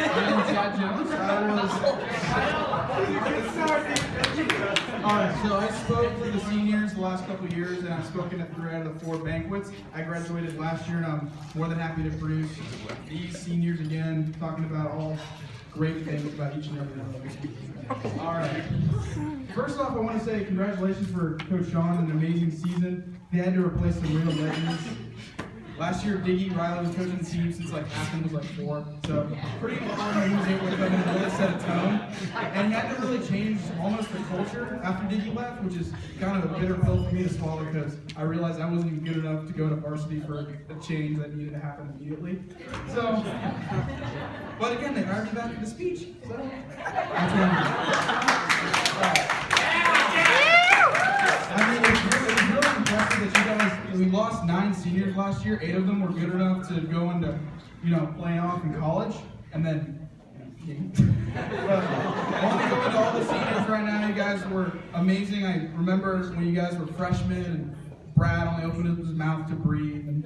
Chad Jones. Alright, so I spoke for the seniors the last couple of years, and I've spoken at 3 out of the 4 banquets. I graduated last year, and I'm more than happy to produce these seniors again, talking about all great things about each and every one of them. Alright. First off, I want to say congratulations for Coach Sean, an amazing season. They had to replace some real legends. Last year, Diggy Riley was coaching the team since like Athens was like 4, so pretty awesome. He was able to come in and really set a tone, and he had to really change almost the culture after Diggy left, which is kind of a bitter pill for me to swallow because I realized I wasn't even good enough to go to varsity for a change that needed to happen immediately. So, but again, they hired me back for the speech, so that's what I'm doing. I mean, it's really impressive that you guys, we lost 9 seniors last year. 8 of them were good enough to go into, playing off in college, and then, but I want to go into all the seniors right now. You guys were amazing. I remember when you guys were freshmen, and Brad only opened his mouth to breathe, and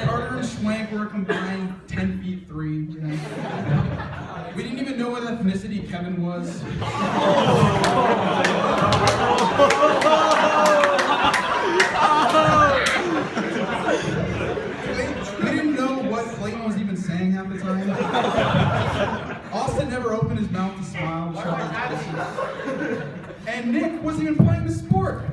Carter and Schwank were a combined 10 feet 3. We didn't even know what ethnicity Kevin was. We didn't know what Clayton was even saying half the time. Austin never opened his mouth to smile. To show his faces. And Nick wasn't even playing the sport.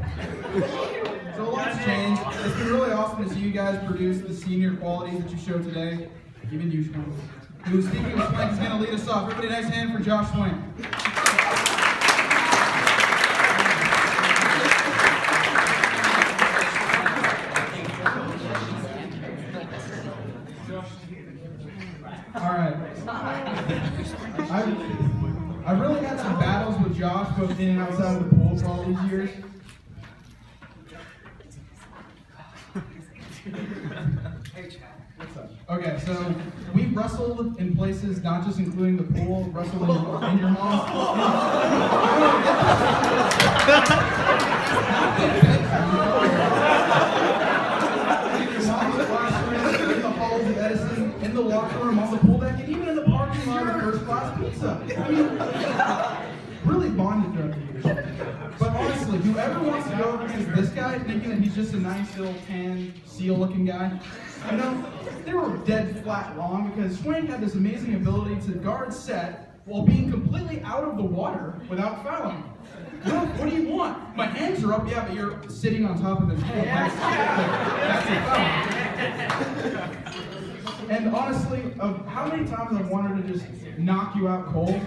So a lot's changed. It's been really awesome to see you guys produce the senior qualities that you showed today. Even you, Schwank. Who, speaking of Schwank, is going to lead us off. Everybody, nice hand for Josh Schwank. All right. I've really had some battles with Josh, both in and outside of the pool for all these years. Okay, so we wrestled in places, not just including the pool, wrestled in your mom's classroom, in the halls of Edison, in the locker room, on the pool deck, and even in the parking lot of First Class Pizza. I mean, really bonded throughout the years. But honestly, whoever wants to go over against this guy thinking that he's just a nice little tan, seal-looking guy, they were dead flat wrong because Schwank had this amazing ability to guard set while being completely out of the water without fouling. What do you want? My hands are up, yeah, but you're sitting on top of his head. That's a foul. And honestly, of how many times I've wanted to just knock you out cold,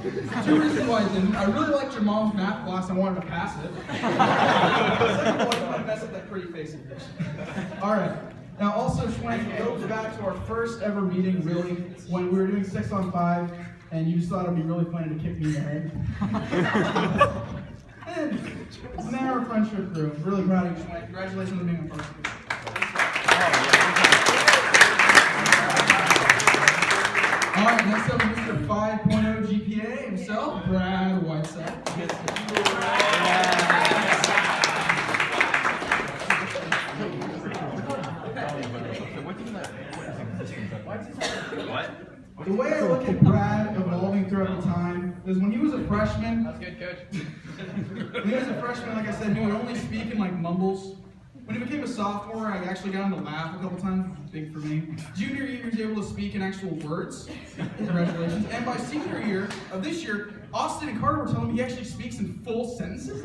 2 reasons why I didn't. I really liked your mom's math class, I wanted to pass it. Second of all, you want to mess up that pretty face of yours. All right. Now also, Schwank, it goes back to our first ever meeting, really, when we were doing 6-on-5, and you just thought it'd be really funny to kick me in the head. And now our friendship grew. Really proud of you, Schwank. Congratulations on being on varsity. All right, next up is Mr. 5.0 GPA himself, Brad Whiteside. The way I look at Brad evolving throughout the time is when he was a freshman. That's good, coach. When he was a freshman, like I said, he would only speak in like mumbles. When he became a sophomore, I actually got him to laugh a couple times, which was big for me. Junior year, he was able to speak in actual words. Congratulations. And by senior year of this year, Austin and Carter were telling me he actually speaks in full sentences.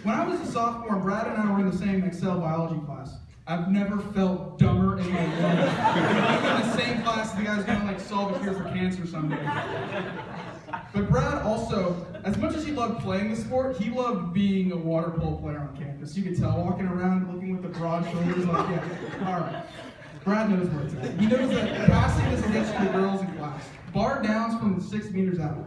When I was a sophomore, Brad and I were in the same Excel biology class. I've never felt dumber in my life. We were in the same class, the guy's gonna like solve a cure for cancer someday. But Brad also, as much as he loved playing the sport, he loved being a water polo player on campus. You could tell, walking around, looking with the broad shoulders, like, yeah, all right. Brad knows where it's at. He knows that passing is against the girls in class. Bar downs from 6 meters out.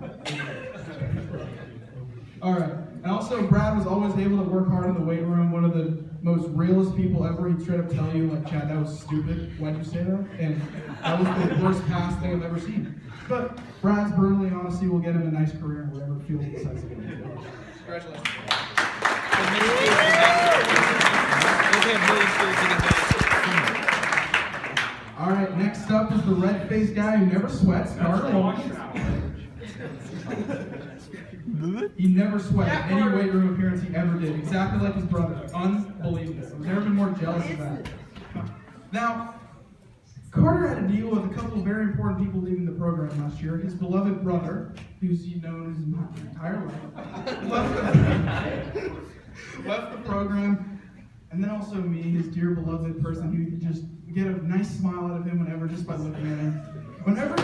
All right. And also, Brad was always able to work hard in the weight room. One of the most realist people ever. He'd straight up tell you, like, Chad, that was stupid. Why'd you say that? And that was the worst pass thing I've ever seen. But Brad's brutally honesty will get him a nice career in whatever field he decides to go into. Congratulations. Next up is the red-faced guy who never sweats, Carter Walsh. He never sweated any weight room appearance he ever did, exactly like his brother. Unbelievable. I've never been more jealous of that. Now, Carter had to deal with a couple of very important people leaving the program last year. His beloved brother, who's known his entire life, left the program, and then also me, his dear beloved person who could just get a nice smile out of him whenever, just by looking at him. Whenever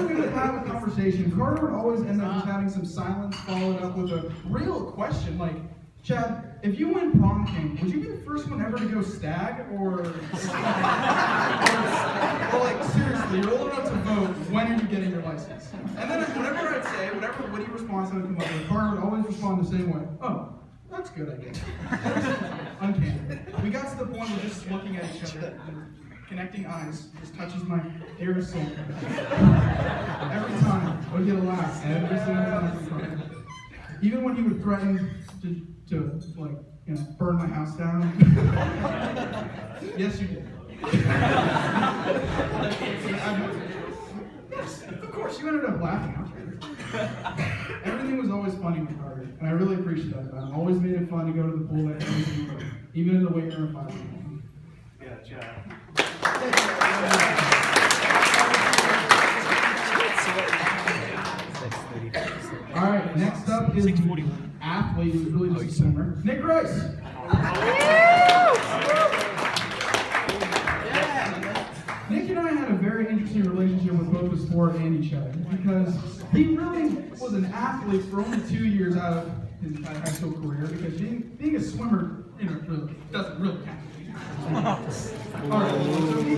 we would have a conversation, Carter would always end up just having some silence followed up with a real question, like, Chad, if you win prom king, would you be the first one ever to go stag, or like, seriously, you're old enough to vote, when are you getting your license? And then whenever I'd say, whatever witty response I would come up with, Carter would always respond the same way, oh, that's good, I guess. Uncanny. We got to the point where just looking at each other, connecting eyes, just touches my dearest soul. Every time, I would get a laugh, every single time. Even when he would threaten to like, burn my house down. Yes, you did. Yes, of course, you ended up laughing after. Everything was always funny with Carter, and I really appreciate that about him. Always made it fun to go to the pool every single day, even in the weight room 5 minutes. Yeah, Chad. All right, next up is an athlete who's really just a swimmer, Nick Rice. Nick and I had a very interesting relationship with both the sport and each other because he really was an athlete for only 2 years out of his high school career because being a swimmer, really doesn't really count. All right, so he,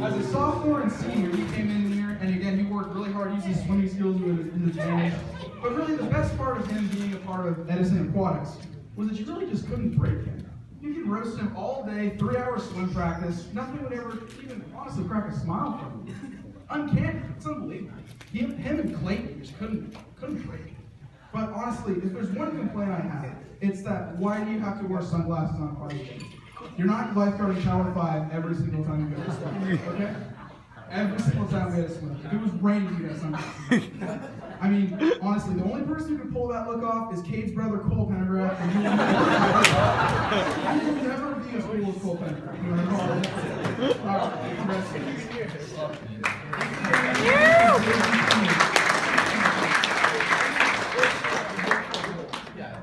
as a sophomore and senior, he came in here, and again, he worked really hard, used his swimming skills to his advantage. But really, the best part of him being a part of Edison Aquatics was that you really just couldn't break him. You could roast him all day, 3 hours swim practice, nothing would ever even honestly crack a smile from him. Uncanny, it's unbelievable. Him and Clayton just couldn't break him. But honestly, if there's one complaint I have, it's that why do you have to wear sunglasses on party? You're not lifeguarding Tower 5 every single time you go to swim, okay? Every single time we had to swim. If it was raining, you got sunglasses. I mean, honestly, the only person who can pull that look off is Cade's brother, Cole Pendergraft, and he will never be as cool as Cole Pendergraft. You know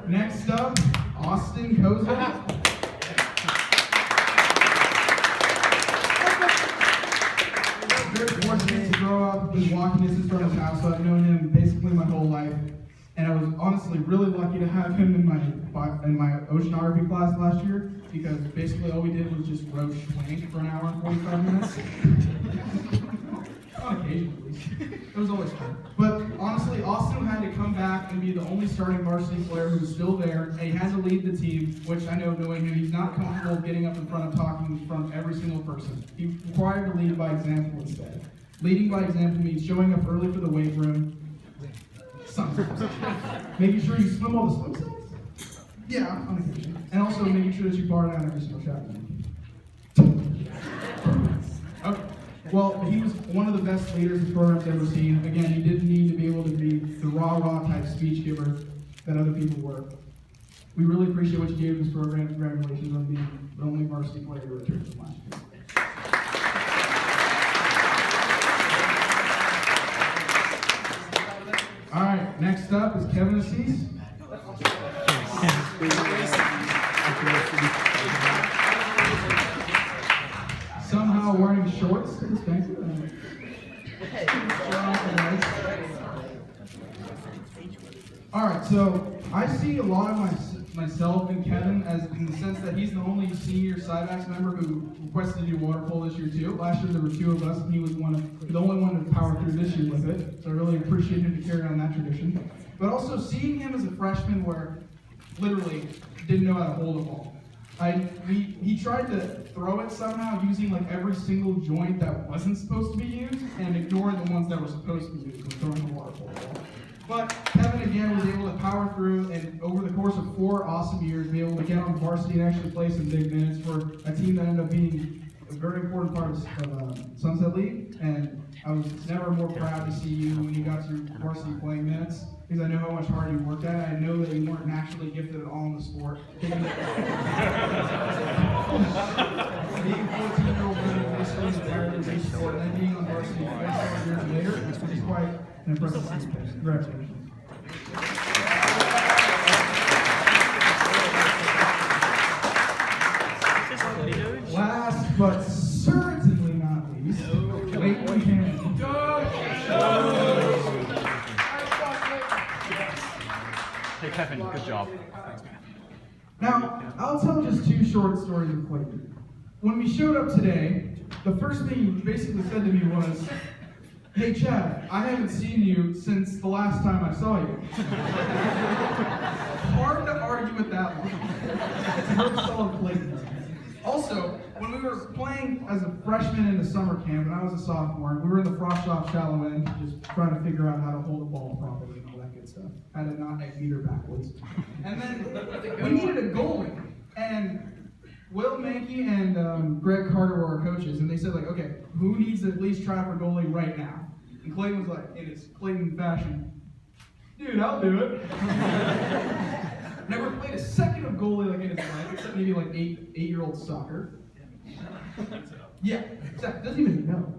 what? Next up, Austin Koza. Very fortunate to grow up with walking distance from his house, so I've known him basically my whole life. And I was honestly really lucky to have him in my oceanography class last year because basically all we did was just roach plank for an hour and 45 minutes. On occasion, at least. It was always fun. But honestly, Austin had to come back and be the only starting varsity player who was still there, and he had to lead the team, which I know knowing him, he's not comfortable getting up in front of talking in front of every single person. He required to lead by example instead. Leading by example means showing up early for the weight room, sometimes. Making sure you swim all the swim sets? Yeah, on occasion. And also making sure that you bar down every single shot. Okay. Well, he was one of the best leaders the program's ever seen. Again, he didn't need to be able to be the rah-rah type speech giver that other people were. We really appreciate what you gave this program. Congratulations on being the only varsity player to return from last year. All right, next up is Kevin Assis. Somehow wearing shorts to this banquet. All right, so I see a lot of myself and Kevin as in the sense that he's the only senior Cyvax member who requested to do water polo this year too. Last year there were 2 of us, and he was the only one to power through this year with it. So I really appreciate him to carry on that tradition. But also seeing him as a freshman, where literally didn't know how to hold a ball. He tried to throw it somehow using like every single joint that wasn't supposed to be used and ignoring the ones that were supposed to be used when throwing the water polo ball. But Kevin again was able to power through and over the course of 4 awesome years be able to get on varsity and actually play some big minutes for a team that ended up being a very important part of Sunset League, and I was never more proud to see you when you got your varsity playing minutes, because I know how much harder you worked at it. I know that you weren't naturally gifted at all in the sport. Being 14-year-old women basically inspired in each sport, and then being on varsity 4 years later is quite an impressive feat. Congratulations. Last but certainly not least, Clayton Cannon. Hey Kevin, good job. Now, I'll tell just 2 short stories of Clayton. When we showed up today, the first thing he basically said to me was, "Hey Chad, I haven't seen you since the last time I saw you." Hard to argue with that one. It's a very solid Clayton. Also, when we were playing as a freshman in the summer camp, and I was a sophomore, we were in the frost shop shallow end, just trying to figure out how to hold a ball properly and all that good stuff. How to not egg meter backwards. And then we needed a goalie, and Will Mankey and Greg Carter were our coaches, and they said, like, okay, who needs to at least try for goalie right now? And Clayton was like, in his Clayton fashion, "Dude, I'll do it." Never played a second of goalie like in his life, except maybe like 8-year-old soccer. Yeah, exactly. Doesn't even know.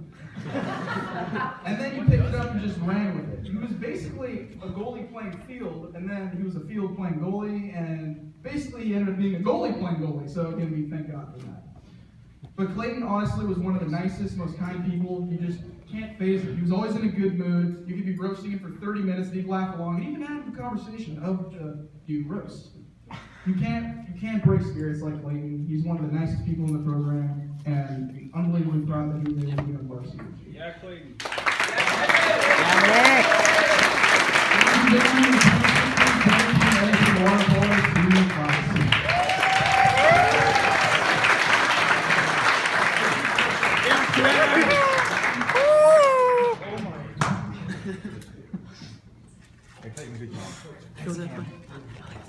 And then he picked it up and just ran with it. He was basically a goalie playing field, and then he was a field playing goalie, and basically he ended up being a goalie playing goalie. So again, we thank God for that. But Clayton honestly was one of the nicest, most kind people. You just can't phase him. He was always in a good mood. You could be roasting him for 30 minutes and he'd laugh along and even have a conversation of you roast. You can't break spirits like Clayton. He's one of the nicest people in the program, and unbelievably proud that he was able to be on varsity. Yeah, Clayton. Hey Clayton, good job.